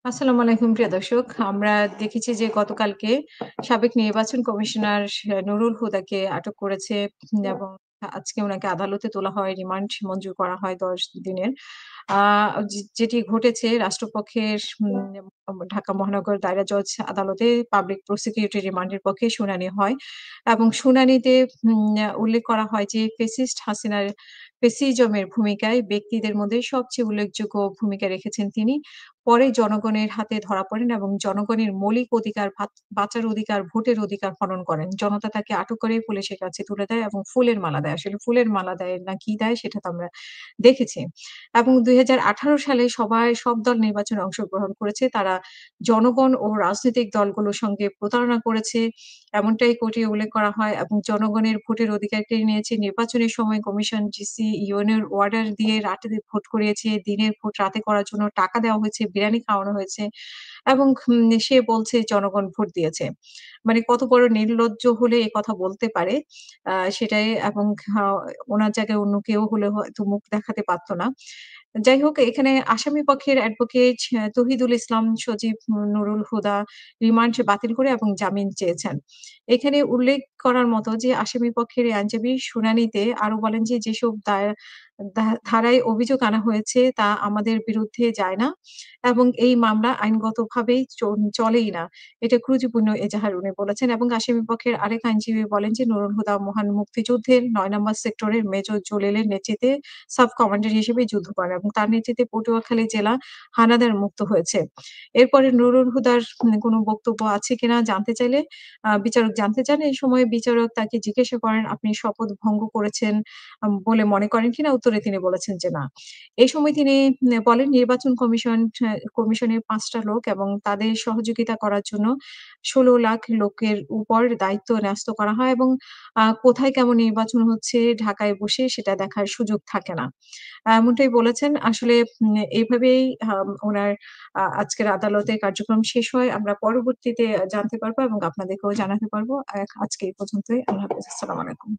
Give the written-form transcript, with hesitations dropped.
আসসালামু আলাইকুম প্রিয় দর্শক। আমরা দেখেছি যে গতকালকে সাবেক নির্বাচন কমিশনার নুরুল হুদাকে আটক করেছে এবং আজকে উনাকে আদালতে তোলা হয়। রিমান্ড মঞ্জুর করা হয় ১০ দিনের। আ যেটি ঘটেছে রাষ্ট্রপক্ষের ঢাকা মহানগর দায়রা জজ আদালতে পাবলিক প্রসিকিউটর রিমান্ডের পক্ষে শুনানি হয় এবং শুনানিতে উল্লেখ করা হয় যে ফ্যাসিস্ট হাসিনার ফ্যাসিজমের ভূমিকায় ব্যক্তিদের মধ্যে সবচেয়ে উল্লেখযোগ্য ভূমিকা রেখেছেন তিনি। পরে জনগণের হাতে ধরা পড়েন এবং জনগণের মৌলিক অধিকার বাঁচার অধিকার, ভোটের অধিকার হনন করেন। জনতা তাকে আটক করে পুলিশের কাছে তুলে দেয় এবং ফুলের মালা দেয়। আসলে ফুলের মালা দেয় না কি দেয় সেটা তো আমরা দেখেছি। এবং ২০১৮ সালে সব দল নির্বাচনে অংশগ্রহণ করেছে। তারা জনগণ ও রাজনৈতিক দলগুলোর সঙ্গে প্রতারণা করেছে। এমনটাই কোর্টে উল্লেখ করা হয় এবং জনগণের ভোটের অধিকার কেড়ে নিয়েছে। নির্বাচনের সময় কমিশন, ডিসি, ইউএনের অর্ডার দিয়ে রাতে ভোট করিয়েছে। দিনের ভোট রাতে করার জন্য টাকা দেওয়া হয়েছে, বিরিয়ানি খাওয়ানো হয়েছে এবং সে বলছে জনগণ ভোট দিয়েছে। মানে কত বড় নির্লজ্জ হলে এ কথা বলতে পারে সেটাই এবং উনার জায়গায় অন্য কেউ হলে হয়তো মুখ দেখাতে পারত না। যাই হোক এখানে আসামি পক্ষের অ্যাডভোকেট তৌহিদুল ইসলাম সজীব নুরুল হুদা রিমান্ড বাতিল করে এবং জামিন চেয়েছেন। এখানে উল্লেখ করার মতো যে আসামি পক্ষের এই আইনজীবী শুনানিতে আরো বলেন যে যেসব ধারায় অভিযোগ আনা হয়েছে তা আমাদের বিরুদ্ধে যায় না এবং এই মামলা আইনগতভাবেই চলেই না। এটা ক্রুটিপূর্ণ এজাহার উনি বলেছেন এবং আসামি পক্ষের আরেক আইনজীবী বলেন যে নুরুল হুদা মহান মুক্তিযুদ্ধের ৯ নম্বর সেক্টরের মেজর জলিলের নেতৃত্বে সাব কমান্ডার হিসেবে যুদ্ধ করেন এবং তার নেতৃত্বে পটুয়াখালী জেলা হানাদার মুক্ত হয়েছে। এরপরে নুরুল হুদার কোনো বক্তব্য আছে কিনা জানতে চাইলে বিচারক জানতে চান। এই সময় বিচারক তাকে জিজ্ঞাসা করেন, "আপনি শপথ ভঙ্গ করেছেন বলে মনে করেন কিনা?" উত্তরে তিনি বলেছেন যে, "না।" এই সময় তিনি বলেন, "নির্বাচন কমিশনের ৫ টা লোক এবং তাদের সহযোগিতা করার জন্য ১৬ লাখ লোকের উপর দায়িত্ব ন্যস্ত করা হয় এবং কোথায় কেমন নির্বাচন হচ্ছে ঢাকায় বসে সেটা দেখার সুযোগ থাকে না।" এমনটাই বলেছেন। আসলে এভাবেই উনার আজকের আদালতের কার্যক্রম শেষ হয়। আমরা পরবর্তীতে জানতে পারবো এবং আপনাদেরকেও জানাতে পারবো। আজকে এই পর্যন্তই। আল্লাহ হাফেজ। আসসালামু আলাইকুম।